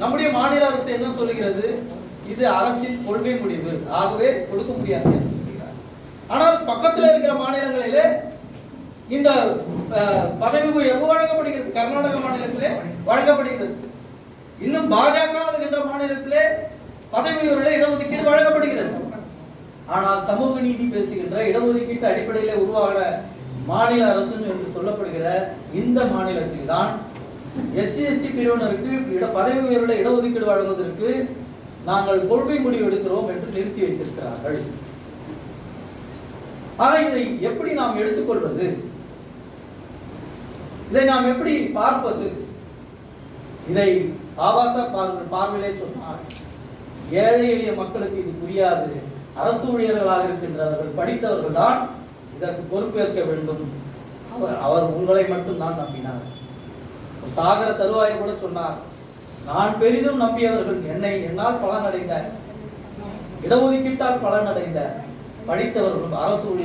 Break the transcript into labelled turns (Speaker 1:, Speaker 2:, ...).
Speaker 1: நம்முடைய மாநில அரசு என்ன சொல்லுகிறது? இது அரசின் கொள்கை முடிவு, ஆகவே கொடுக்க முடியாது என்று சொல்கிறார். ஆனால் பக்கத்தில் இருக்கிற மாநிலங்களிலே இந்த பதவி உயர்வு வழங்கப்படுகிறது. கர்நாடக மாநிலத்திலே வழங்கப்படுகிறது. இன்னும் பாஜக என்ற மாநிலத்திலே பதவி உயர்வுல இடஒதுக்கீடு வழங்கப்படுகிறது. ஆனால் சமூக நீதி பேசுகின்ற இடஒதுக்கீட்டு அடிப்படையில் உருவான மாநில அரசு என்று சொல்லப்படுகிற இந்த மாநிலத்தில் தான் SC/ST பிரிவினருக்கு பதவி உயர்வுல இடஒதுக்கீடு வழங்குவதற்கு நாங்கள் கொள்கை முடிவு எடுக்கிறோம் என்று நிறுத்தி வைத்திருக்கிறார்கள். ஆக இதை எப்படி நாம் எடுத்துக்கொள்வது? இதை நாம் எப்படி பார்ப்பது? இதை ஆபாச பார்வையிலே சொன்னால் ஏழை எளிய மக்களுக்கு இது புரியாது. அரசு ஊழியர்களாக இருக்கின்றவர்கள், படித்தவர்கள் தான் இதற்கு பொறுப்பேற்க வேண்டும். அவர் உங்களை மட்டும் தான் நம்பினார். சாகர தருவாயில் கூட சொன்னார், நான் பெரிதும் நம்பியவர்கள் என்னால் பலன் அடைந்த, இடஒதுக்கீட்டால் பலன் அடைந்த படித்தவர்களும் அரசு ஊழியர்